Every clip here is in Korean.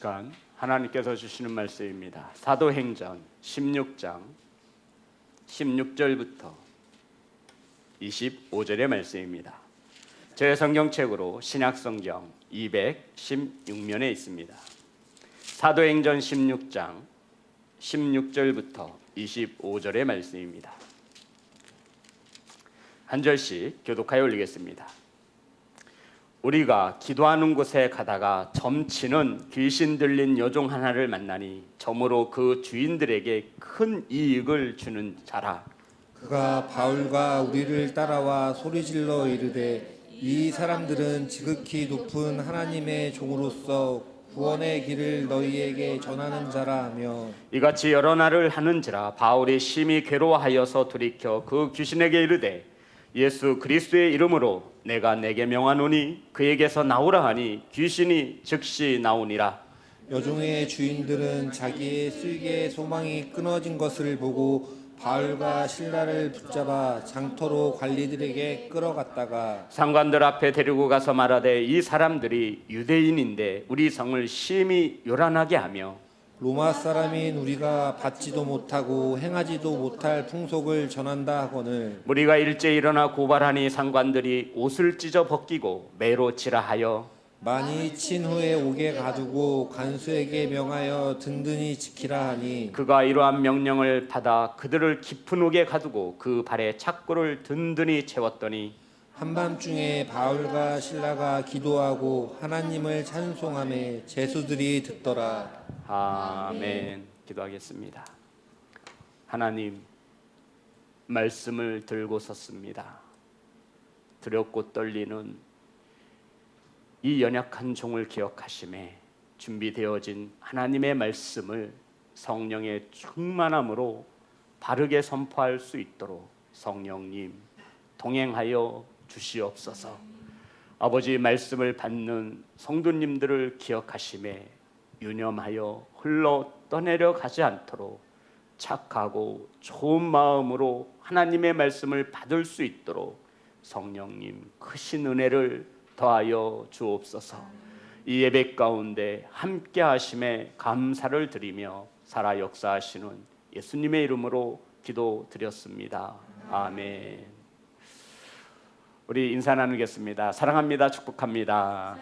시간 하나님께서 주시는 말씀입니다. 사도행전 16장 16절부터 25절의 말씀입니다. 제 성경책으로 신약성경 216면에 있습니다. 사도행전 16장 16절부터 25절의 말씀입니다. 한 절씩 교독하여 올리겠습니다. 우리가 기도하는 곳에 가다가 점치는 귀신 들린 여종 하나를 만나니 점으로 그 주인들에게 큰 이익을 주는 자라. 그가 바울과 우리를 따라와 소리질러 이르되 이 사람들은 지극히 높은 하나님의 종으로서 구원의 길을 너희에게 전하는 자라 하며 이같이 여러 날을 하는지라 바울이 심히 괴로워하여서 돌이켜 그 귀신에게 이르되 예수 그리스도의 이름으로 내가 내게 명하노니 그에게서 나오라 하니 귀신이 즉시 나오니라. 여종의 주인들은 자기의 수익의 소망이 끊어진 것을 보고 바울과 실라를 붙잡아 장터로 관리들에게 끌어갔다가 상관들 앞에 데리고 가서 말하되 이 사람들이 유대인인데 우리 성을 심히 요란하게 하며 로마 사람인 우리가 받지도 못하고 행하지도 못할 풍속을 전한다 하거늘 무리가 일제히 일어나 고발하니 상관들이 옷을 찢어 벗기고 매로 치라하여 많이 친 후에 옥에 가두고 간수에게 명하여 든든히 지키라 하니 그가 이러한 명령을 받아 그들을 깊은 옥에 가두고 그 발에 착고를 든든히 채웠더니 한밤중에 바울과 실라가 기도하고 하나님을 찬송하며 제수들이 듣더라. 아멘. 기도하겠습니다. 하나님, 말씀을 들고 섰습니다. 두렵고 떨리는 이 연약한 종을 기억하심에 준비되어진 하나님의 말씀을 성령의 충만함으로 바르게 선포할 수 있도록 성령님 동행하여 주시옵소서. 아버지 말씀을 받는 성도님들을 기억하심에 유념하여 흘러 떠내려 가지 않도록 착하고 좋은 마음으로 하나님의 말씀을 받을 수 있도록 성령님 크신 은혜를 더하여 주옵소서. 이 예배 가운데 함께 하심에 감사를 드리며 살아 역사하시는 예수님의 이름으로 기도드렸습니다. 아멘. 우리 인사 나누겠습니다. 사랑합니다. 축복합니다.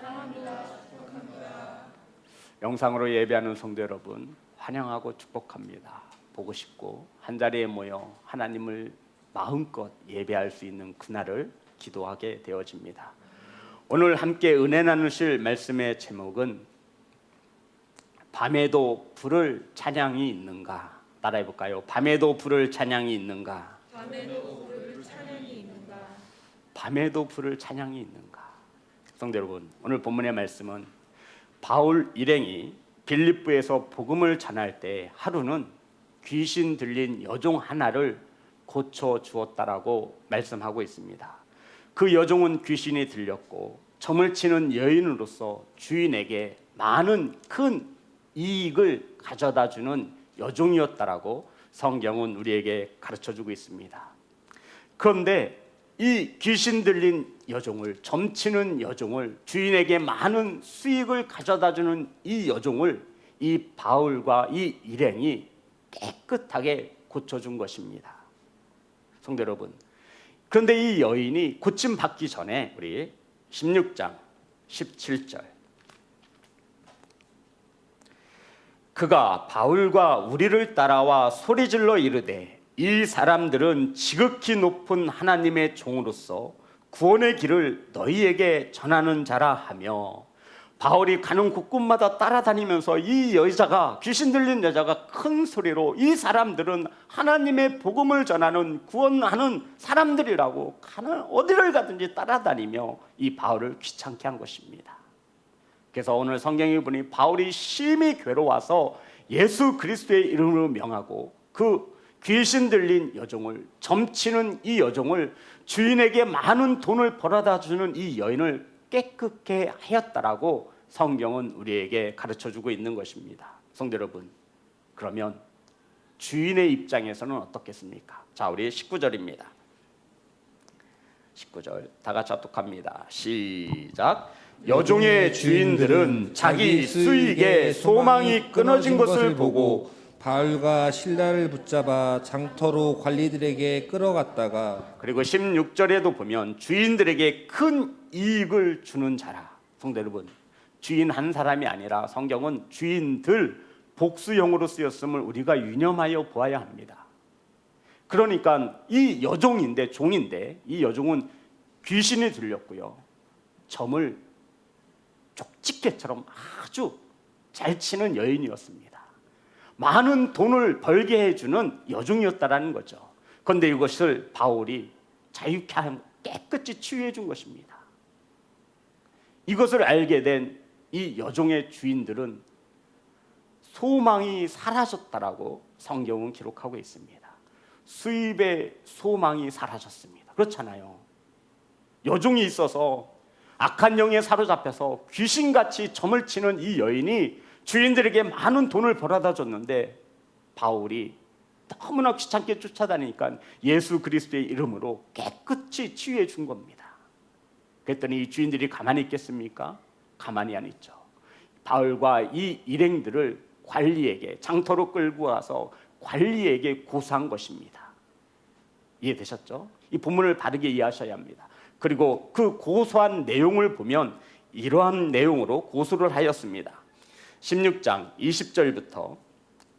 영상으로 예배하는 성도 여러분 환영하고 축복합니다. 보고 싶고 한자리에 모여 하나님을 마음껏 예배할 수 있는 그날을 기도하게 되어집니다. 오늘 함께 은혜 나누실 말씀의 제목은 밤에도 부를 찬양이 있는가? 따라해 볼까요? 밤에도 부를 찬양이 있는가? 밤에도 부를 찬양이 있는가? 밤에도 부를 찬양이 있는가? 성도 여러분, 오늘 본문의 말씀은 바울 일행이 빌립보에서 복음을 전할 때 하루는 귀신 들린 여종 하나를 고쳐 주었다라고 말씀하고 있습니다. 그 여종은 귀신이 들렸고 점을 치는 여인으로서 주인에게 많은 큰 이익을 가져다 주는 여종이었다라고 성경은 우리에게 가르쳐주고 있습니다. 그런데 이 귀신 들린 여종을, 점치는 여종을, 주인에게 많은 수익을 가져다 주는 이 여종을 이 바울과 이 일행이 깨끗하게 고쳐준 것입니다. 성도 여러분, 그런데 이 여인이 고침 받기 전에 우리 16장 17절 그가 바울과 우리를 따라와 소리질러 이르되 이 사람들은 지극히 높은 하나님의 종으로서 구원의 길을 너희에게 전하는 자라 하며 바울이 가는 곳곳마다 따라다니면서 이 여자가 귀신 들린 여자가 큰 소리로 이 사람들은 하나님의 복음을 전하는 구원하는 사람들이라고 어디를 가든지 따라다니며 이 바울을 귀찮게 한 것입니다. 그래서 오늘 성경에 보니 바울이 심히 괴로워서 예수 그리스도의 이름으로 명하고 그 귀신 들린 여종을, 점치는 이 여종을, 주인에게 많은 돈을 벌어다 주는 이 여인을 깨끗게 하였다라고 성경은 우리에게 가르쳐주고 있는 것입니다. 성도 여러분, 그러면 주인의 입장에서는 어떻겠습니까? 자, 우리 19절입니다. 19절 다 같이 합독합니다. 시작. 여종의 주인들은 자기 수익에 소망이 끊어진 것을 보고 바울과 실라를 붙잡아 장터로 관리들에게 끌어갔다가 그리고 16절에도 보면 주인들에게 큰 이익을 주는 자라. 성도 여러분, 주인 한 사람이 아니라 성경은 주인들 복수형으로 쓰였음을 우리가 유념하여 보아야 합니다. 그러니까 이 여종인데 종인데 이 여종은 귀신이 들렸고요. 점을 족집게처럼 아주 잘 치는 여인이었습니다. 많은 돈을 벌게 해주는 여종이었다라는 거죠. 그런데 이것을 바울이 자유케 하고 깨끗이 치유해 준 것입니다. 이것을 알게 된 이 여종의 주인들은 소망이 사라졌다라고 성경은 기록하고 있습니다. 수입의 소망이 사라졌습니다. 그렇잖아요. 여종이 있어서 악한 영에 사로잡혀서 귀신같이 점을 치는 이 여인이 주인들에게 많은 돈을 벌어다 줬는데 바울이 너무나 귀찮게 쫓아다니니까 예수 그리스도의 이름으로 깨끗이 치유해 준 겁니다. 그랬더니 이 주인들이 가만히 있겠습니까? 가만히 안 있죠. 바울과 이 일행들을 관리에게 장터로 끌고 와서 관리에게 고소한 것입니다. 이해되셨죠? 이 본문을 바르게 이해하셔야 합니다. 그리고 그 고소한 내용을 보면 이러한 내용으로 고소를 하였습니다. 16장 20절부터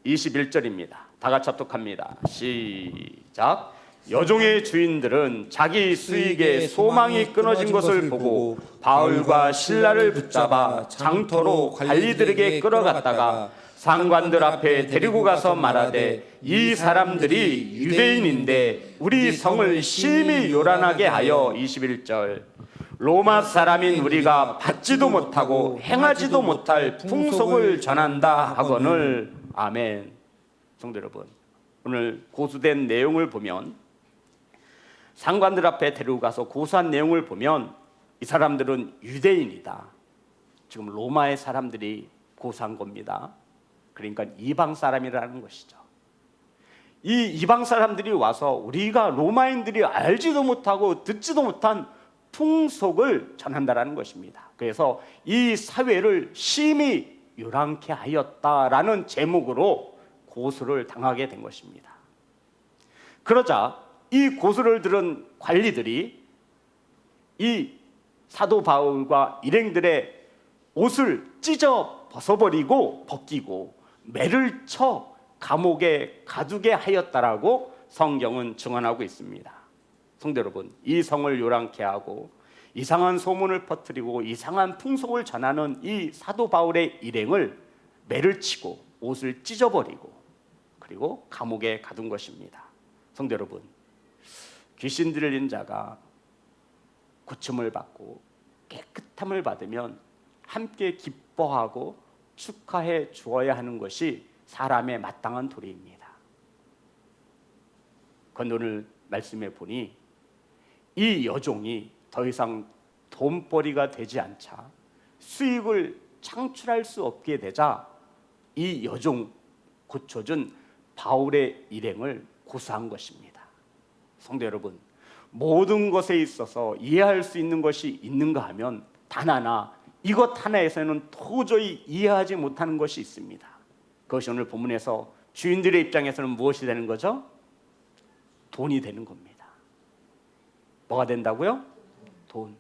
21절입니다. 다 같이 합독합니다. 시작. 여종의 주인들은 자기 수익에 소망이 끊어진 것을 보고 바울과 실라를 붙잡아 장터로 관리들에게 끌어갔다가 상관들 앞에 데리고 가서 말하되 이 사람들이 유대인인데 우리 성을 심히 요란하게 하여 21절 로마 사람인 우리가 받지도 못하고 행하지도 못할 풍속을 전한다 하거늘. 아멘. 성도 여러분, 오늘 고소된 내용을 보면 상관들 앞에 데리고 가서 고소한 내용을 보면 이 사람들은 유대인이다. 지금 로마의 사람들이 고소한 겁니다. 그러니까 이방 사람이라는 것이죠. 이 이방 사람들이 와서 우리가 로마인들이 알지도 못하고 듣지도 못한 풍속을 전한다라는 것입니다. 그래서 이 사회를 심히 요란케 하였다라는 제목으로 고소를 당하게 된 것입니다. 그러자 이 고소를 들은 관리들이 이 사도 바울과 일행들의 옷을 찢어 벗어버리고 벗기고 매를 쳐 감옥에 가두게 하였다라고 성경은 증언하고 있습니다. 성도 여러분, 이 성을 요란케 하고 이상한 소문을 퍼뜨리고 이상한 풍속을 전하는 이 사도 바울의 일행을 매를 치고 옷을 찢어버리고 그리고 감옥에 가둔 것입니다. 성도 여러분, 귀신 들린 자가 고침을 받고 깨끗함을 받으면 함께 기뻐하고 축하해 주어야 하는 것이 사람의 마땅한 도리입니다. 그런데 오늘 말씀해 보니 이 여종이 더 이상 돈벌이가 되지 않자 수익을 창출할 수 없게 되자 이 여종 고쳐준 바울의 일행을 고소한 것입니다. 성도 여러분, 모든 것에 있어서 이해할 수 있는 것이 있는가 하면 단 하나, 이것 하나에서는 도저히 이해하지 못하는 것이 있습니다. 그것이 오늘 본문에서 주인들의 입장에서는 무엇이 되는 거죠? 돈이 되는 겁니다. 뭐가 된다고요? 돈.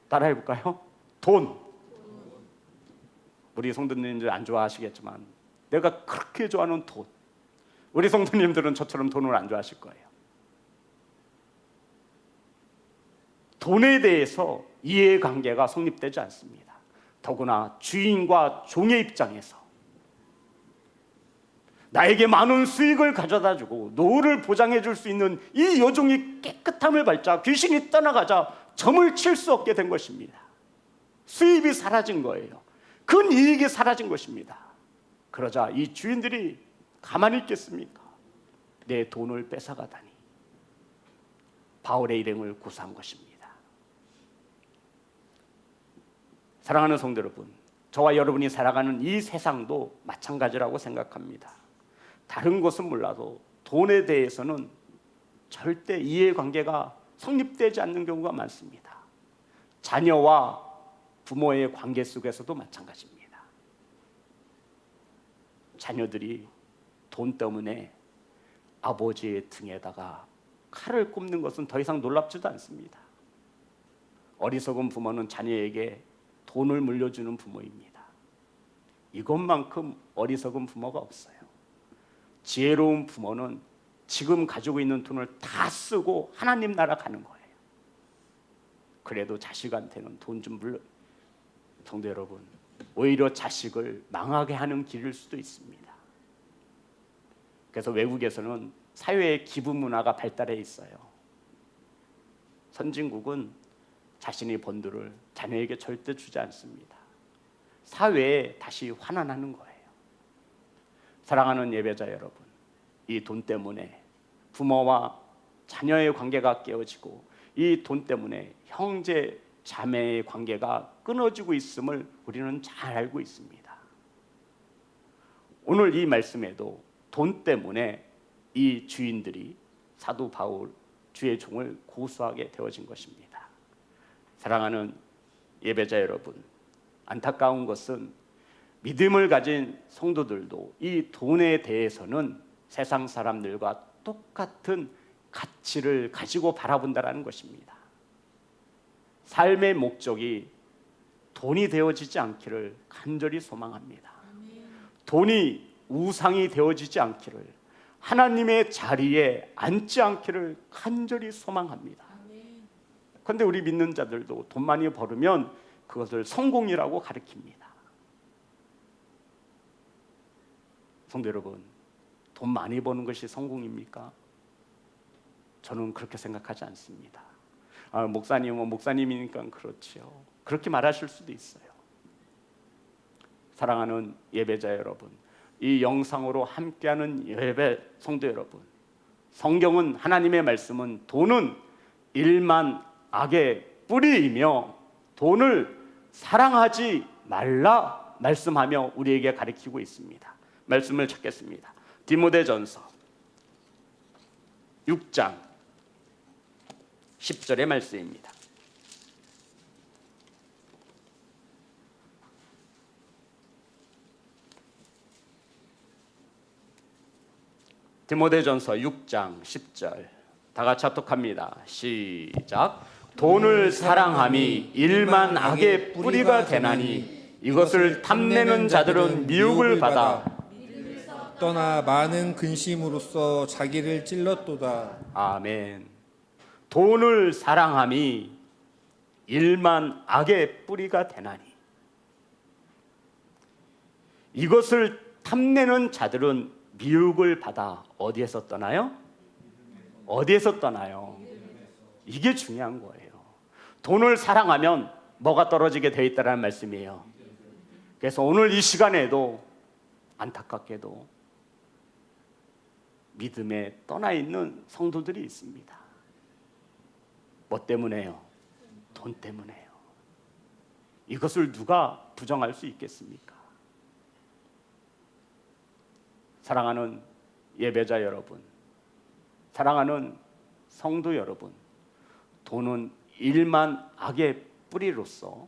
따라해 볼까요? 돈. 우리 성도님들 안 좋아하시겠지만 내가 그렇게 좋아하는 돈. 우리 성도님들은 저처럼 돈을 안 좋아하실 거예요. 돈에 대해서 이해관계가 성립되지 않습니다. 더구나 주인과 종의 입장에서 나에게 많은 수익을 가져다주고 노후를 보장해 줄 수 있는 이 여종이 깨끗함을 밟자 귀신이 떠나가자 점을 칠 수 없게 된 것입니다. 수입이 사라진 거예요. 큰 이익이 사라진 것입니다. 그러자 이 주인들이 가만히 있겠습니까? 내 돈을 뺏어가다니. 바울의 일행을 고소한 것입니다. 사랑하는 성도 여러분, 저와 여러분이 살아가는 이 세상도 마찬가지라고 생각합니다. 다른 것은 몰라도 돈에 대해서는 절대 이해관계가 성립되지 않는 경우가 많습니다. 자녀와 부모의 관계 속에서도 마찬가지입니다. 자녀들이 돈 때문에 아버지의 등에다가 칼을 꼽는 것은 더 이상 놀랍지도 않습니다. 어리석은 부모는 자녀에게 돈을 물려주는 부모입니다. 이것만큼 어리석은 부모가 없어요. 지혜로운 부모는 지금 가지고 있는 돈을 다 쓰고 하나님 나라 가는 거예요. 그래도 자식한테는 돈 좀 물려. 성도 여러분, 오히려 자식을 망하게 하는 길일 수도 있습니다. 그래서 외국에서는 사회의 기부 문화가 발달해 있어요. 선진국은 자신이 번 돈을 자녀에게 절대 주지 않습니다. 사회에 다시 환원하는 거예요. 사랑하는 예배자 여러분, 이 돈 때문에 부모와 자녀의 관계가 깨어지고 이 돈 때문에 형제 자매의 관계가 끊어지고 있음을 우리는 잘 알고 있습니다. 오늘 이 말씀에도 돈 때문에 이 주인들이 사도 바울 주의 종을 고소하게 되어진 것입니다. 사랑하는 예배자 여러분, 안타까운 것은 믿음을 가진 성도들도 이 돈에 대해서는 세상 사람들과 똑같은 가치를 가지고 바라본다는 것입니다. 삶의 목적이 돈이 되어지지 않기를 간절히 소망합니다. 돈이 우상이 되어지지 않기를, 하나님의 자리에 앉지 않기를 간절히 소망합니다. 그런데 우리 믿는 자들도 돈 많이 벌으면 그것을 성공이라고 가리킵니다. 성도 여러분, 돈 많이 버는 것이 성공입니까? 저는 그렇게 생각하지 않습니다. 목사님은 목사님이니까 그렇지요. 그렇게 말하실 수도 있어요. 사랑하는 예배자 여러분, 이 영상으로 함께하는 예배 성도 여러분, 성경은, 하나님의 말씀은 돈은 일만 악의 뿌리이며 돈을 사랑하지 말라 말씀하며 우리에게 가르치고 있습니다. 말씀을 찾겠습니다. 디모데전서 6장 10절의 말씀입니다. 디모데전서 6장 10절 다 같이 합독합니다. 시작. 돈을 사랑함이 일만 악의 뿌리가 되나니 이것을 탐내는 자들은 미혹을 받아 떠나 많은 근심으로써 자기를 찔렀도다. 아멘. 돈을 사랑함이 일만 악의 뿌리가 되나니 이것을 탐내는 자들은 미혹을 받아 어디에서 떠나요? 어디에서 떠나요? 이게 중요한 거예요. 돈을 사랑하면 뭐가 떨어지게 되어 있다는 말씀이에요. 그래서 오늘 이 시간에도 안타깝게도 믿음에 떠나 있는 성도들이 있습니다. 뭐 때문에요? 돈 때문에요. 이것을 누가 부정할 수 있겠습니까? 사랑하는 예배자 여러분, 사랑하는 성도 여러분, 돈은 일만 악의 뿌리로서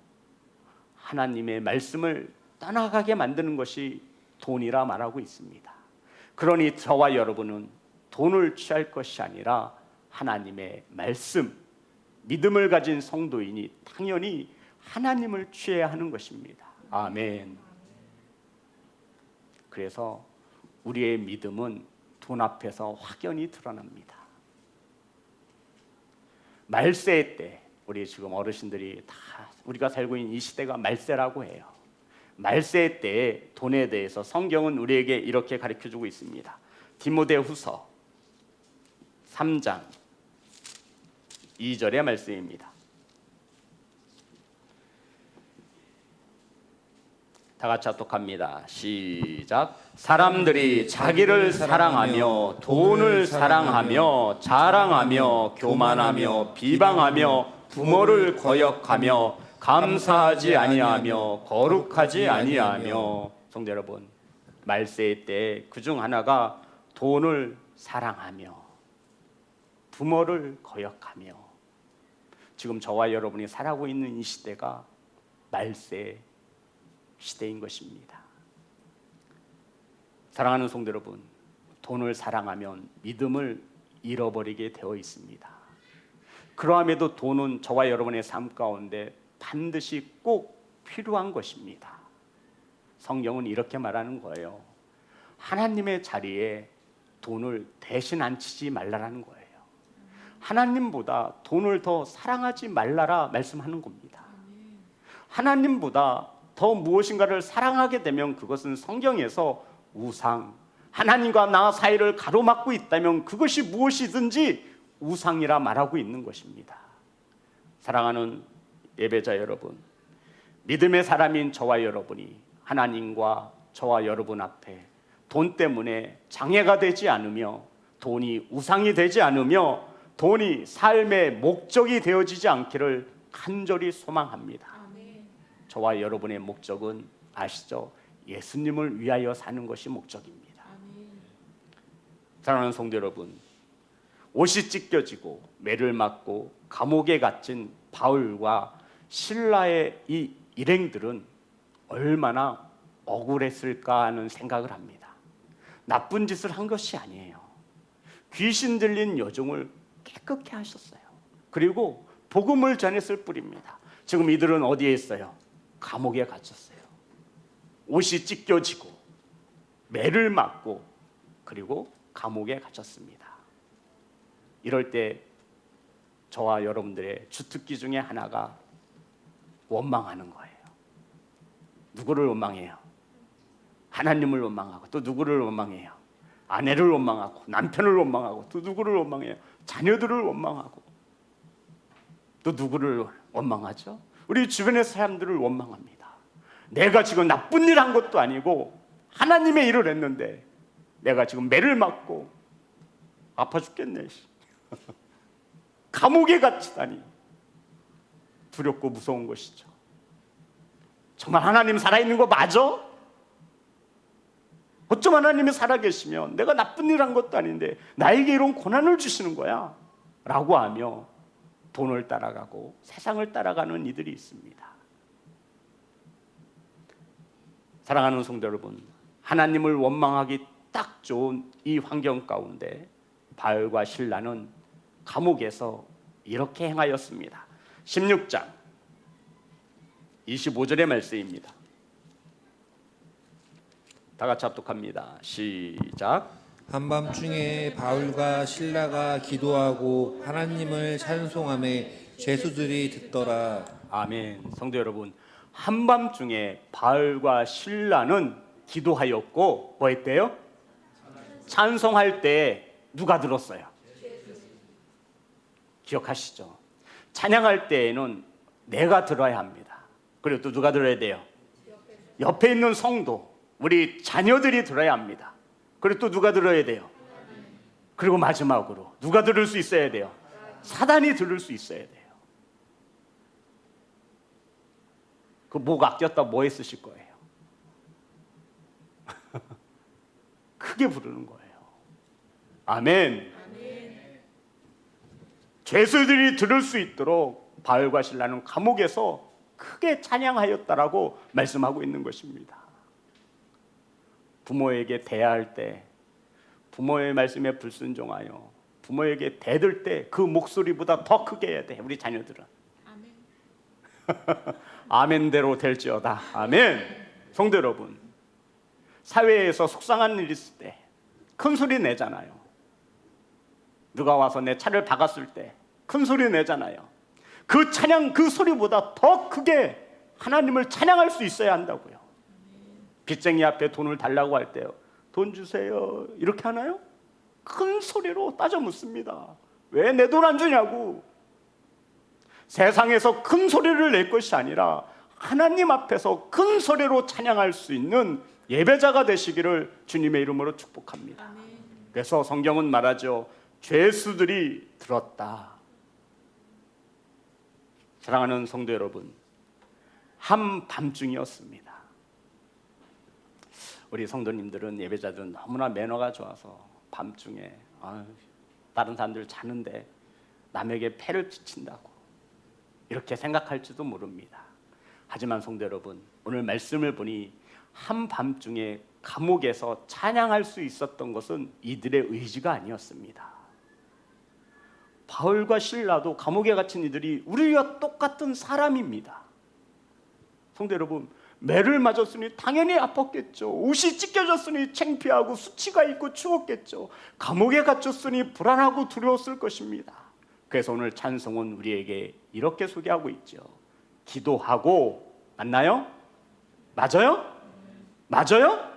하나님의 말씀을 떠나가게 만드는 것이 돈이라 말하고 있습니다. 그러니 저와 여러분은 돈을 취할 것이 아니라 하나님의 말씀, 믿음을 가진 성도이니 당연히 하나님을 취해야 하는 것입니다. 아멘. 그래서 우리의 믿음은 돈 앞에서 확연히 드러납니다. 말세 때, 우리 지금 어르신들이 다 우리가 살고 있는 이 시대가 말세라고 해요. 말세 때 돈에 대해서 성경은 우리에게 이렇게 가르쳐주고 있습니다. 디모데후서 3장 2절의 말씀입니다. 다 같이 합독합니다. 시작. 사람들이 자기를 사랑하며 돈을 사랑하며 자랑하며 교만하며 비방하며 부모를 거역하며 감사하지 아니하며 거룩하지 아니하며. 성도 여러분, 말세 때 그중 하나가 돈을 사랑하며 부모를 거역하며 지금 저와 여러분이 살아가고 있는 이 시대가 말세 시대인 것입니다. 사랑하는 성도 여러분, 돈을 사랑하면 믿음을 잃어버리게 되어 있습니다. 그러함에도 돈은 저와 여러분의 삶 가운데 반드시 꼭 필요한 것입니다. 성경은 이렇게 말하는 거예요. 하나님의 자리에 돈을 대신 앉히지 말라라는 거예요. 하나님보다 돈을 더 사랑하지 말라라 말씀하는 겁니다. 하나님보다 더 무엇인가를 사랑하게 되면 그것은 성경에서 우상, 하나님과 나 사이를 가로막고 있다면 그것이 무엇이든지 우상이라 말하고 있는 것입니다. 사랑하는 예배자 여러분, 믿음의 사람인 저와 여러분이 하나님과 저와 여러분 앞에 돈 때문에 장애가 되지 않으며, 돈이 우상이 되지 않으며, 돈이 삶의 목적이 되어지지 않기를 간절히 소망합니다. 저와 여러분의 목적은 아시죠? 예수님을 위하여 사는 것이 목적입니다. 사랑하는 성도 여러분, 옷이 찢겨지고 매를 맞고 감옥에 갇힌 바울과 신라의 이 일행들은 얼마나 억울했을까 하는 생각을 합니다. 나쁜 짓을 한 것이 아니에요. 귀신 들린 여종을 깨끗게 하셨어요. 그리고 복음을 전했을 뿐입니다. 지금 이들은 어디에 있어요? 감옥에 갇혔어요. 옷이 찢겨지고 매를 맞고 그리고 감옥에 갇혔습니다. 이럴 때 저와 여러분들의 주특기 중에 하나가 원망하는 거예요. 누구를 원망해요? 하나님을 원망하고 또 누구를 원망해요? 아내를 원망하고 남편을 원망하고 또 누구를 원망해요? 자녀들을 원망하고 또 누구를 원망하죠? 우리 주변의 사람들을 원망합니다. 내가 지금 나쁜 일 한 것도 아니고 하나님의 일을 했는데 내가 지금 매를 맞고 아파 죽겠네. 감옥에 갇히다니 두렵고 무서운 것이죠. 정말 하나님 살아있는 거 맞아? 어쩜 하나님이 살아계시면 내가 나쁜 일 한 것도 아닌데 나에게 이런 고난을 주시는 거야? 라고 하며 돈을 따라가고 세상을 따라가는 이들이 있습니다. 사랑하는 성도 여러분, 하나님을 원망하기 딱 좋은 이 환경 가운데 바울과 실라는 감옥에서 이렇게 행하였습니다. 16장 25절의 말씀입니다. 다 같이 합독합니다. 시작. 한밤중에 바울과 실라가 기도하고 하나님을 찬송하매 죄수들이 듣더라. 아멘. 성도 여러분, 한밤중에 바울과 실라는 기도하였고 뭐 했대요? 찬송할 때 누가 들었어요? 기억하시죠? 찬양할 때에는 내가 들어야 합니다. 그리고 또 누가 들어야 돼요? 옆에 있는 성도, 우리 자녀들이 들어야 합니다. 그리고 또 누가 들어야 돼요? 그리고 마지막으로 누가 들을 수 있어야 돼요? 사단이 들을 수 있어야 돼요. 그 목 아꼈다 뭐 했으실 거예요? 크게 부르는 거예요. 아멘. 죄수들이 들을 수 있도록 바울과 실라는 감옥에서 크게 찬양하였다라고 말씀하고 있는 것입니다. 부모에게 대할 때 부모의 말씀에 불순종하여 부모에게 대들 때 그 목소리보다 더 크게 해야 돼. 우리 자녀들은 아멘대로 될지어다. 아멘. 성도 여러분, 사회에서 속상한 일 있을 때 큰 소리 내잖아요. 누가 와서 내 차를 박았을 때 큰 소리 내잖아요. 그 찬양, 그 소리보다 더 크게 하나님을 찬양할 수 있어야 한다고요. 빚쟁이 앞에 돈을 달라고 할 때요, 돈 주세요 이렇게 하나요? 큰 소리로 따져 묻습니다. 왜 내 돈 안 주냐고. 세상에서 큰 소리를 낼 것이 아니라 하나님 앞에서 큰 소리로 찬양할 수 있는 예배자가 되시기를 주님의 이름으로 축복합니다. 그래서 성경은 말하죠. 죄수들이 들었다. 사랑하는 성도 여러분, 한밤중이었습니다. 우리 성도님들은, 예배자들은 너무나 매너가 좋아서 밤중에 다른 사람들 자는데 남에게 폐를 끼친다고 이렇게 생각할지도 모릅니다. 하지만 성도 여러분, 오늘 말씀을 보니 한밤중에 감옥에서 찬양할 수 있었던 것은 이들의 의지가 아니었습니다. 바울과 실라도 감옥에 갇힌 이들이 우리와 똑같은 사람입니다. 성도 여러분, 매를 맞았으니 당연히 아팠겠죠. 옷이 찢겨졌으니 창피하고 수치가 있고 추웠겠죠. 감옥에 갇혔으니 불안하고 두려웠을 것입니다. 그래서 오늘 찬송은 우리에게 이렇게 소개하고 있죠. 기도하고, 맞나요? 맞아요? 맞아요?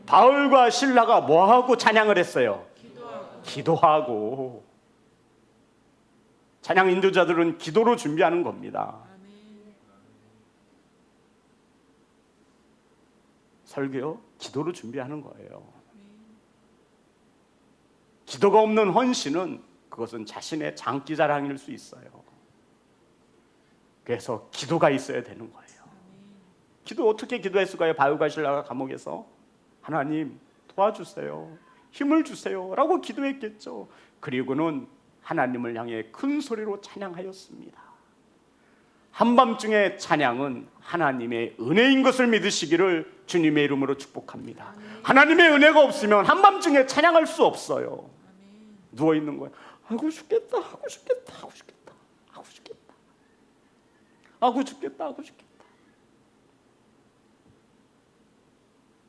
바울과 실라가 뭐하고 찬양을 했어요? 기도하고. 찬양 인도자들은 기도로 준비하는 겁니다. 설교요? 기도로 준비하는 거예요. 기도가 없는 헌신은 그것은 자신의 장기자랑일 수 있어요. 그래서 기도가 있어야 되는 거예요. 기도 어떻게 기도했을까요? 바울과 실라가 감옥에서 하나님 도와주세요, 힘을 주세요 라고 기도했겠죠. 그리고는 하나님을 향해 큰 소리로 찬양하였습니다. 한밤중의 찬양은 하나님의 은혜인 것을 믿으시기를 주님의 이름으로 축복합니다. 하나님의 은혜가 없으면 한밤중에 찬양할 수 없어요. 누워있는 거예요. 하고 죽겠다, 하고 죽겠다, 하고 죽겠다, 하고 죽겠다, 하고 죽겠다, 하고 죽겠다.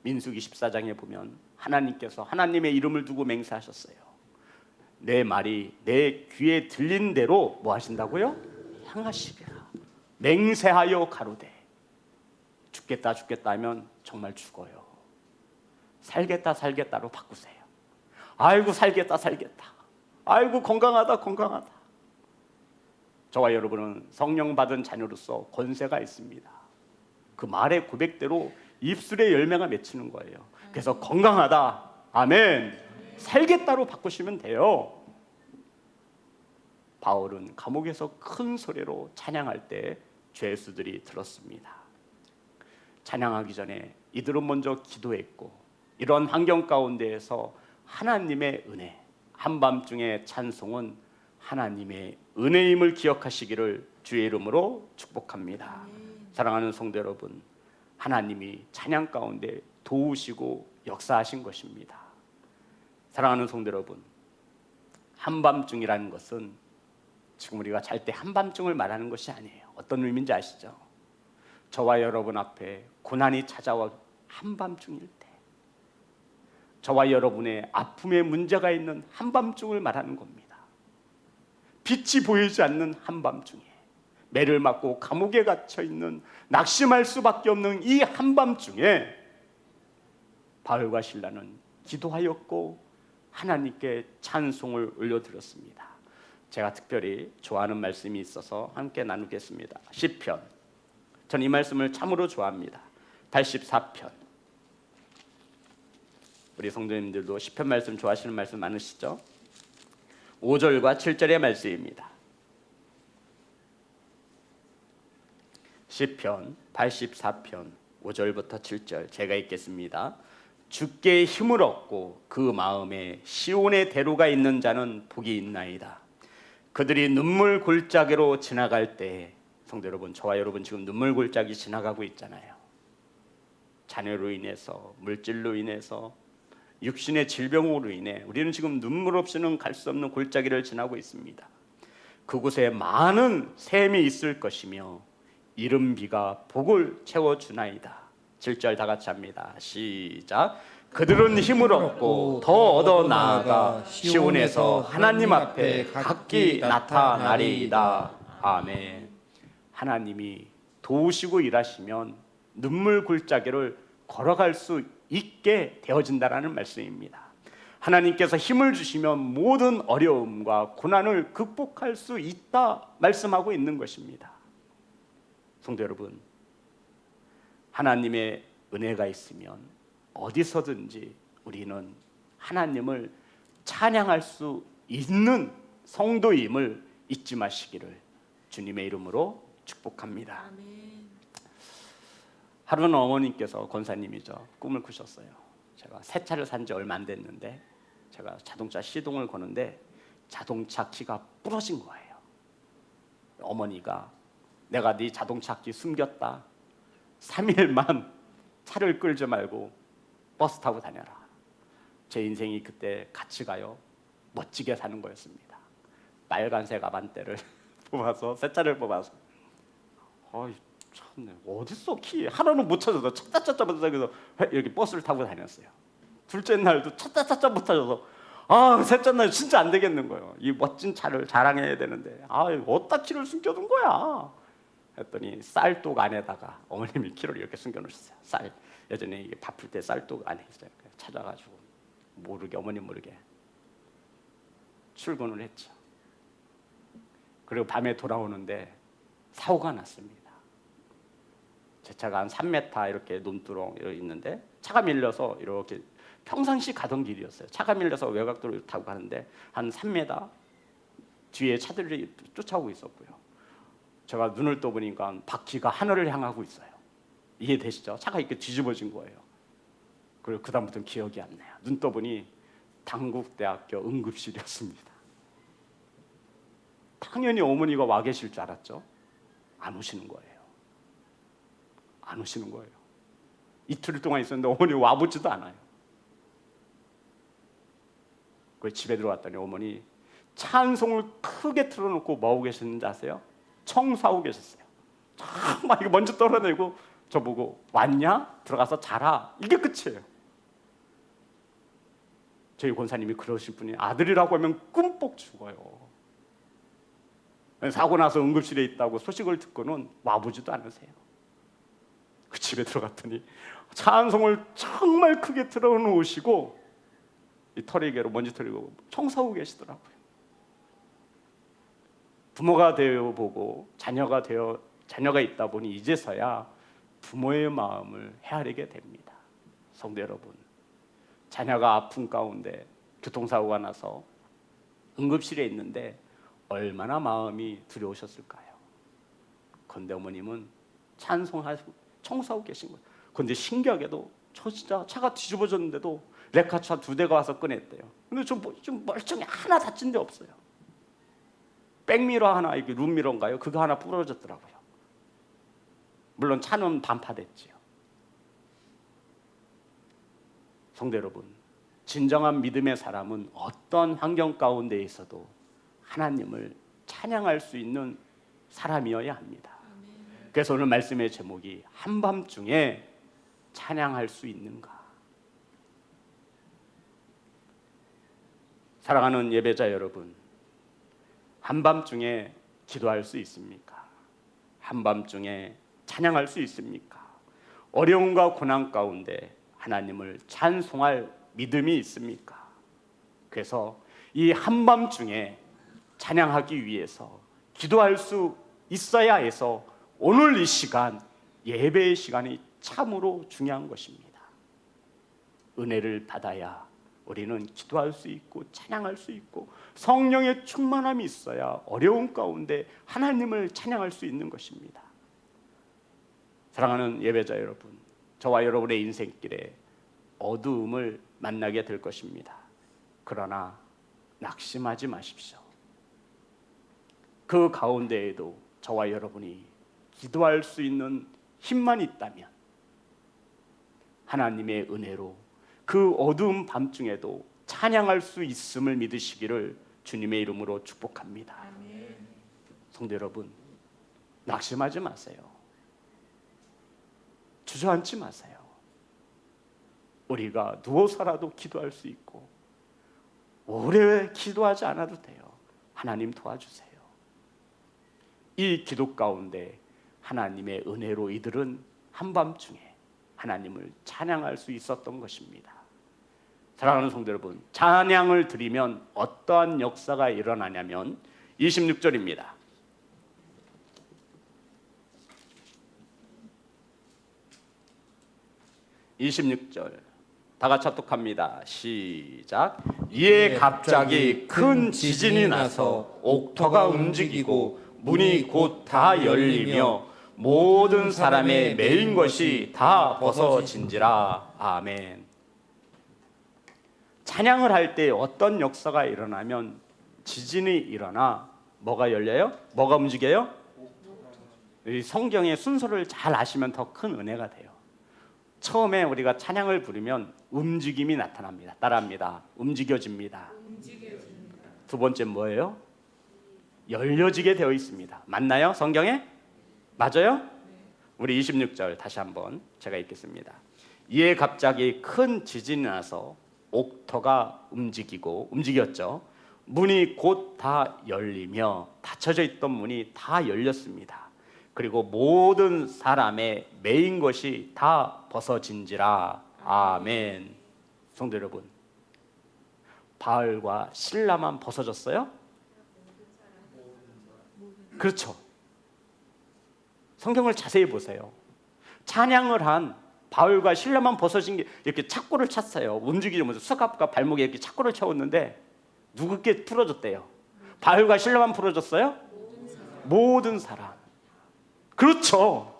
민수기 14장에 보면 하나님께서 하나님의 이름을 두고 맹세하셨어요. 내 말이 내 귀에 들린 대로 뭐 하신다고요? 향하시리라. 맹세하여 가로되 죽겠다 죽겠다 하면 정말 죽어요. 살겠다 살겠다로 바꾸세요. 아이고 살겠다 살겠다, 아이고 건강하다 건강하다. 저와 여러분은 성령 받은 자녀로서 권세가 있습니다. 그 말의 고백대로 입술의 열매가 맺히는 거예요. 그래서 건강하다, 아멘, 살겠다로 바꾸시면 돼요. 바울은 감옥에서 큰 소리로 찬양할 때 죄수들이 들었습니다. 찬양하기 전에 이들은 먼저 기도했고, 이런 환경 가운데에서 하나님의 은혜, 한밤중의 찬송은 하나님의 은혜임을 기억하시기를 주의 이름으로 축복합니다. 사랑하는 성도 여러분, 하나님이 찬양 가운데 도우시고 역사하신 것입니다. 사랑하는 성도 여러분, 한밤중이라는 것은 지금 우리가 잘 때 한밤중을 말하는 것이 아니에요. 어떤 의미인지 아시죠? 저와 여러분 앞에 고난이 찾아와 한밤중일 때, 저와 여러분의 아픔에 문제가 있는 한밤중을 말하는 겁니다. 빛이 보이지 않는 한밤중에, 매를 맞고 감옥에 갇혀있는, 낙심할 수밖에 없는 이 한밤중에 바울과 실라는 기도하였고 하나님께 찬송을 올려드렸습니다. 제가 특별히 좋아하는 말씀이 있어서 함께 나누겠습니다. 시편, 저는 이 말씀을 참으로 좋아합니다. 84편. 우리 성도님들도 시편 말씀 좋아하시는 말씀 많으시죠? 5절과 7절의 말씀입니다. 시편 84편 5절부터 7절 제가 읽겠습니다. 주께 힘을 얻고 그 마음에 시온의 대로가 있는 자는 복이 있나이다. 그들이 눈물 골짜기로 지나갈 때, 성도 여러분, 저와 여러분 지금 눈물 골짜기 지나가고 있잖아요. 자녀로 인해서, 물질로 인해서, 육신의 질병으로 인해 우리는 지금 눈물 없이는 갈 수 없는 골짜기를 지나고 있습니다. 그곳에 많은 샘이 있을 것이며 이른 비가 복을 채워주나이다. 7절 다 같이 합니다. 시작. 그들은 힘을 얻고 더 얻어 나아가 시온에서 하나님 앞에 각기 나타나리이다. 아멘. 하나님이 도우시고 일하시면 눈물 골짜기를 걸어갈 수 있게 되어진다라는 말씀입니다. 하나님께서 힘을 주시면 모든 어려움과 고난을 극복할 수 있다 말씀하고 있는 것입니다. 성도 여러분, 하나님의 은혜가 있으면 어디서든지 우리는 하나님을 찬양할 수 있는 성도임을 잊지 마시기를 주님의 이름으로 축복합니다. 하루는 어머님께서, 권사님이죠, 꿈을 꾸셨어요. 제가 새 차를 산 지 얼마 안 됐는데 제가 자동차 시동을 거는데 자동차 키가 부러진 거예요. 어머니가 내가 네 자동차 키 숨겼다. 3일만 차를 끌지 말고 버스 타고 다녀라. 제 인생이 그때 가치가요 멋지게 사는 거였습니다. 빨간색 아반떼를 뽑아서 새 차를 뽑아서 어이 참네 어딨어 키 하나는 못 찾아서 찾다 그래서 이렇게 버스를 타고 다녔어요. 둘째 날도 찾다 못 찾아서 셋째 날 진짜 안 되겠는 거예요. 이 멋진 차를 자랑해야 되는데 어디다 키를 숨겨둔 거야 했더니 쌀독 안에다가 어머님이 키를 이렇게 숨겨놓으셨어요. 쌀 예전에 이게 바쁠 때 쌀독 안에 있어요. 찾아가지고 모르게 어머님 모르게 출근을 했죠. 그리고 밤에 돌아오는데 사고가 났습니다. 제 차가 한 3m 이렇게 논두렁 있는데 차가 밀려서 이렇게 평상시 가던 길이었어요. 차가 밀려서 외곽도로를 타고 가는데 한 3m 뒤에 차들이 쫓아오고 있었고요. 제가 눈을 떠보니까 바퀴가 하늘을 향하고 있어요. 이해되시죠? 차가 이렇게 뒤집어진 거예요. 그리고 그 다음부터는 기억이 안 나요. 눈 떠보니 당국대학교 응급실이었습니다. 당연히 어머니가 와 계실 줄 알았죠. 안 오시는 거예요. 안 오시는 거예요. 이틀 동안 있었는데 어머니 와보지도 않아요. 그래서 집에 들어왔더니 어머니 찬송을 크게 틀어놓고 뭐하고 계셨는지 아세요? 청소하고 계셨어요. 막 이거 먼저 떨어내고 저보고 왔냐? 들어가서 자라. 이게 끝이에요. 저희 권사님이 그러실 분이 아들이라고 하면 꿈뻑 죽어요. 사고 나서 응급실에 있다고 소식을 듣고는 와보지도 않으세요. 그 집에 들어갔더니 찬송을 정말 크게 틀어놓으시고 이 털이개로 먼지 털이고 청소하고 계시더라고요. 부모가 되어 보고 자녀가 있다 보니 이제서야 부모의 마음을 헤아리게 됩니다. 성도 여러분, 자녀가 아픈 가운데 교통사고가 나서 응급실에 있는데 얼마나 마음이 두려우셨을까요? 그런데 어머님은 찬송하고 청소하고 계신 거예요. 그런데 신기하게도 저 진짜 차가 뒤집어졌는데도 레카차 2대가 와서 꺼냈대요. 근데 좀 멀쩡히 하나 다친 데 없어요. 백미러 하나, 이게 룸미러인가요? 그거 하나 부러졌더라고요. 물론 차는 반파됐지요. 성도 여러분, 진정한 믿음의 사람은 어떤 환경 가운데 있어도 하나님을 찬양할 수 있는 사람이어야 합니다. 그래서 오늘 말씀의 제목이 한밤중에 찬양할 수 있는가? 사랑하는 예배자 여러분, 한밤중에 기도할 수 있습니까? 한밤중에 찬양할 수 있습니까? 어려움과 고난 가운데 하나님을 찬송할 믿음이 있습니까? 그래서 이 한밤중에 찬양하기 위해서 기도할 수 있어야 해서 오늘 이 시간, 예배의 시간이 참으로 중요한 것입니다. 은혜를 받아야 우리는 기도할 수 있고 찬양할 수 있고 성령의 충만함이 있어야 어려운 가운데 하나님을 찬양할 수 있는 것입니다. 사랑하는 예배자 여러분, 저와 여러분의 인생길에 어두움을 만나게 될 것입니다. 그러나 낙심하지 마십시오. 그 가운데에도 저와 여러분이 기도할 수 있는 힘만 있다면 하나님의 은혜로 그 어두운 밤중에도 찬양할 수 있음을 믿으시기를 주님의 이름으로 축복합니다. 아멘. 성도 여러분, 낙심하지 마세요. 주저앉지 마세요. 우리가 누워서라도 기도할 수 있고 오래 기도하지 않아도 돼요. 하나님 도와주세요. 이 기도 가운데 하나님의 은혜로 이들은 한밤중에 하나님을 찬양할 수 있었던 것입니다. 사랑하는 성도 여러분, 찬양을 드리면 어떠한 역사가 일어나냐면 26절입니다. 26절 다 같이 합독합니다. 시작. 이에 갑자기 큰 지진이 나서 옥토가 움직이고 문이 곧 다 열리며 모든 사람의 매인 것이 다 벗어진지라. 아멘. 찬양을 할 때 어떤 역사가 일어나면 지진이 일어나 뭐가 열려요? 뭐가 움직여요? 이 성경의 순서를 잘 아시면 더 큰 은혜가 돼요. 처음에 우리가 찬양을 부르면 움직임이 나타납니다. 따라합니다. 움직여집니다. 두 번째 뭐예요? 열려지게 되어 있습니다. 맞나요? 성경에? 맞아요? 우리 26절 다시 한번 제가 읽겠습니다. 이에 갑자기 큰 지진이 나서 옥터가 움직였죠. 문이 곧 다 열리며 닫혀져 있던 문이 다 열렸습니다. 그리고 모든 사람의 매인 것이 다 벗어진지라. 아멘. 성도 여러분, 바울과 실라만 벗어졌어요? 그렇죠. 성경을 자세히 보세요. 찬양을 한 바울과 실라만 벗어진 게 이렇게 착고를 찼어요. 움직이면서 수갑과 발목에 이렇게 착고를 채웠는데 누구께 풀어졌대요? 바울과 실라만 풀어졌어요? 모든 사람. 그렇죠.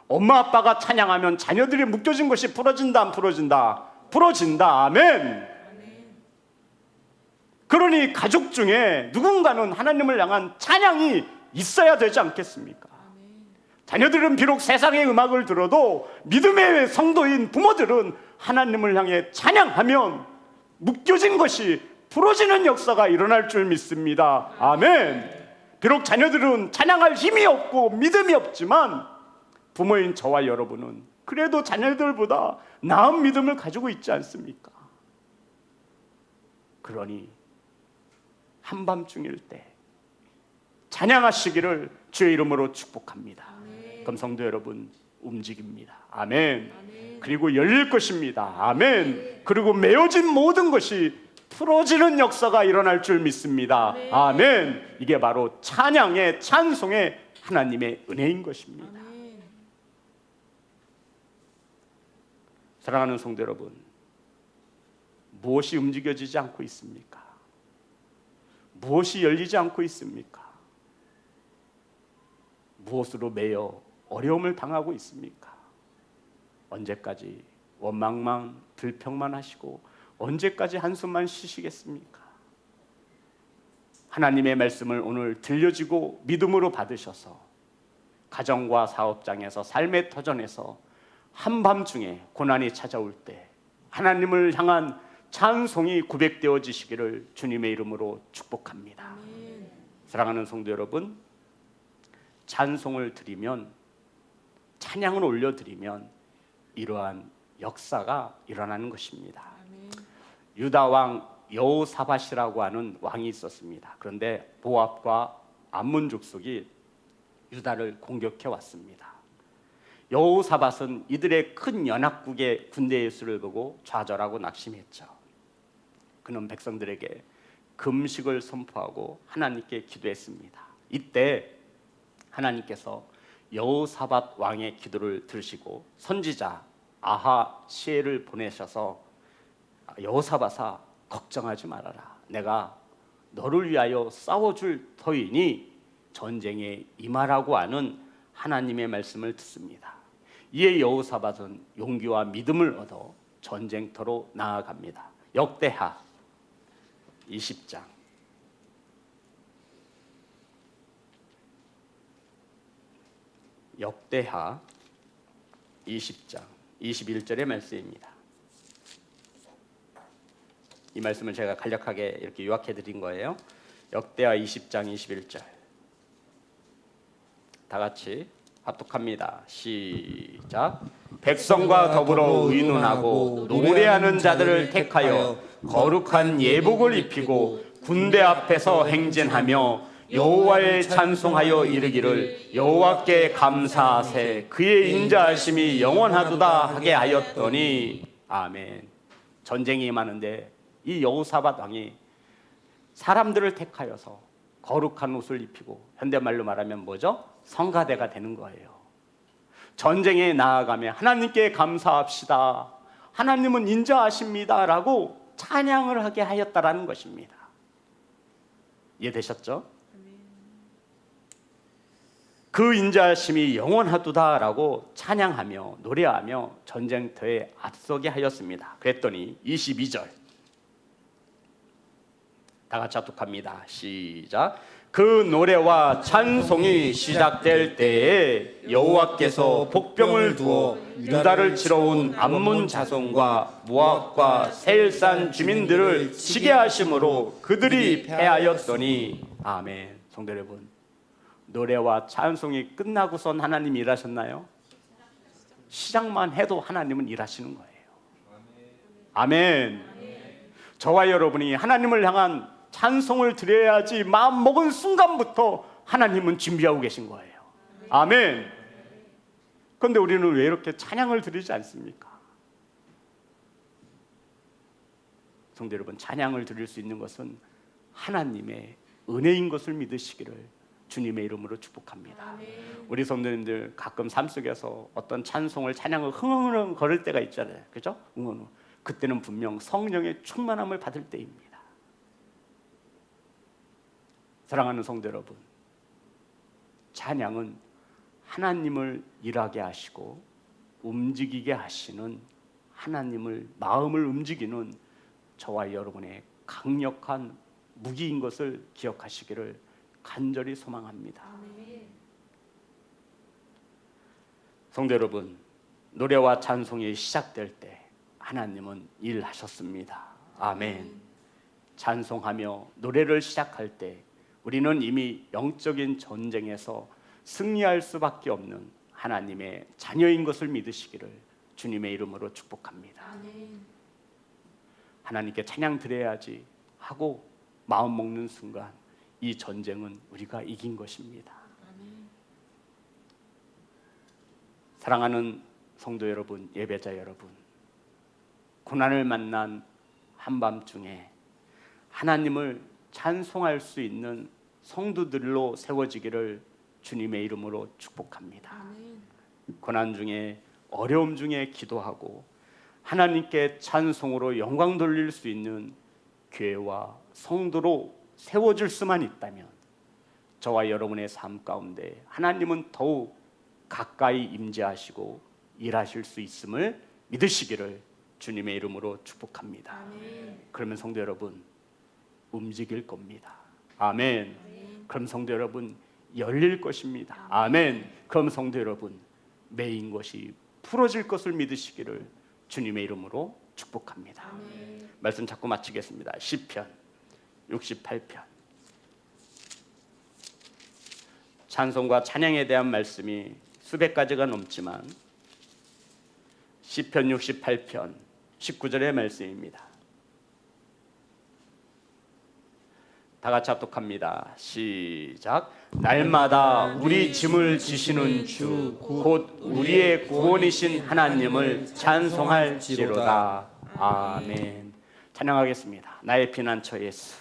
엄마 아빠가 찬양하면 자녀들이 묶여진 것이 풀어진다, 안 풀어진다? 풀어진다. 아멘. 그러니 가족 중에 누군가는 하나님을 향한 찬양이 있어야 되지 않겠습니까? 자녀들은 비록 세상의 음악을 들어도 믿음의 성도인 부모들은 하나님을 향해 찬양하면 묶여진 것이 풀어지는 역사가 일어날 줄 믿습니다. 아멘. 비록 자녀들은 찬양할 힘이 없고 믿음이 없지만 부모인 저와 여러분은 그래도 자녀들보다 나은 믿음을 가지고 있지 않습니까? 그러니 한밤중일 때 찬양하시기를 주의 이름으로 축복합니다. 그럼 성도 여러분, 움직입니다. 아멘. 그리고 열릴 것입니다. 아멘. 그리고 메어진 모든 것이 풀어지는 역사가 일어날 줄 믿습니다. 아멘. 이게 바로 찬양의, 찬송의 하나님의 은혜인 것입니다. 사랑하는 성도 여러분, 무엇이 움직여지지 않고 있습니까? 무엇이 열리지 않고 있습니까? 무엇으로 매여 어려움을 당하고 있습니까? 언제까지 원망만 불평만 하시고 언제까지 한숨만 쉬시겠습니까? 하나님의 말씀을 오늘 들려지고 믿음으로 받으셔서 가정과 사업장에서 삶의 터전에서 한밤중에 고난이 찾아올 때 하나님을 향한 찬송이 고백되어지시기를 주님의 이름으로 축복합니다. 사랑하는 성도 여러분, 찬송을 드리면, 찬양을 올려드리면 이러한 역사가 일어나는 것입니다. 유다 왕 여호사밧이라고 하는 왕이 있었습니다. 그런데 모압과 암몬 족속이 유다를 공격해 왔습니다. 여호사밧은 이들의 큰 연합국의 군대의 수를 보고 좌절하고 낙심했죠. 그는 백성들에게 금식을 선포하고 하나님께 기도했습니다. 이때 하나님께서 여호사밧 왕의 기도를 들으시고 선지자 아하시엘을 보내셔서 여호사밧아, 걱정하지 말아라. 내가 너를 위하여 싸워줄 터이니 전쟁에 임하라고 하는 하나님의 말씀을 듣습니다. 이에 여호사밧은 용기와 믿음을 얻어 전쟁터로 나아갑니다. 역대하 20장 역대하 20장 21절의 말씀입니다. 이 말씀을 제가 간략하게 이렇게 요약해 드린 거예요. 역대하 20장 21절 다 같이 합독합니다. 시작. 백성과 더불어 의논하고 노래하는 자들을 택하여 거룩한 예복을 입히고 군대 앞에서 행진하며 여호와의 찬송하여 이르기를 여호와께 감사하세 그의 인자하심이 영원하도다 하게 하였더니. 아멘. 전쟁이 임하는데 이 여호사밧 왕이 사람들을 택하여서 거룩한 옷을 입히고, 현대말로 말하면 뭐죠? 성가대가 되는 거예요. 전쟁에 나아가며 하나님께 감사합시다, 하나님은 인자하십니다 라고 찬양을 하게 하였다라는 것입니다. 이해되셨죠? 그 인자하심이 영원하도다 라고 찬양하며 노래하며 전쟁터에 앞서게 하였습니다. 그랬더니 22절 다 같이 합독합니다. 시작. 그 노래와 찬송이 시작될 때에 여호와께서 복병을 두어 유다를 치러 온 암몬 자손과 모압과 세일산 주민들을 치게 하심으로 그들이 패하였더니 아멘. 성도 여러분, 노래와 찬송이 끝나고선 하나님이 일하셨나요? 시작만 해도 하나님은 일하시는 거예요. 아멘. 저와 여러분이 하나님을 향한 찬송을 드려야지 마음 먹은 순간부터 하나님은 준비하고 계신 거예요. 아멘. 그런데 우리는 왜 이렇게 찬양을 드리지 않습니까? 성도 여러분, 찬양을 드릴 수 있는 것은 하나님의 은혜인 것을 믿으시기를 주님의 이름으로 축복합니다. 우리 성도님들 가끔 삶 속에서 어떤 찬송을 찬양을 흥흥흥 거릴 때가 있잖아요. 그죠? 응원. 그때는 분명 성령의 충만함을 받을 때입니다. 사랑하는 성도 여러분, 찬양은 하나님을 일하게 하시고 움직이게 하시는, 하나님을 마음을 움직이는 저와 여러분의 강력한 무기인 것을 기억하시기를 간절히 소망합니다. 성도 여러분, 노래와 찬송이 시작될 때 하나님은 일하셨습니다. 아멘. 찬송하며 노래를 시작할 때 우리는 이미 영적인 전쟁에서 승리할 수밖에 없는 하나님의 자녀인 것을 믿으시기를 주님의 이름으로 축복합니다. 하나님께 찬양 드려야지 하고 마음 먹는 순간 이 전쟁은 우리가 이긴 것입니다. 사랑하는 성도 여러분, 예배자 여러분, 고난을 만난 한밤중에 하나님을 찬송할 수 있는 성도들로 세워지기를 주님의 이름으로 축복합니다. 고난 중에, 어려움 중에 기도하고 하나님께 찬송으로 영광 돌릴 수 있는 교회와 성도로 세워질 수만 있다면 저와 여러분의 삶 가운데 하나님은 더욱 가까이 임재하시고 일하실 수 있음을 믿으시기를 주님의 이름으로 축복합니다. 그러면 성도 여러분, 움직일 겁니다. 아멘. 그럼 성도 여러분, 열릴 것입니다. 아멘. 그럼 성도 여러분, 매인 것이 풀어질 것을 믿으시기를 주님의 이름으로 축복합니다. 말씀 자꾸 마치겠습니다. 시편 68편. 찬송과 찬양에 대한 말씀이 수백 가지가 넘지만 시편 68편 19절의 말씀입니다. 다 같이 합독합니다. 시작. 날마다 우리 짐을 지시는 주 곧 우리의 구원이신 하나님을 찬송할지로다. 아멘. 찬양하겠습니다. 나의 피난처 예수.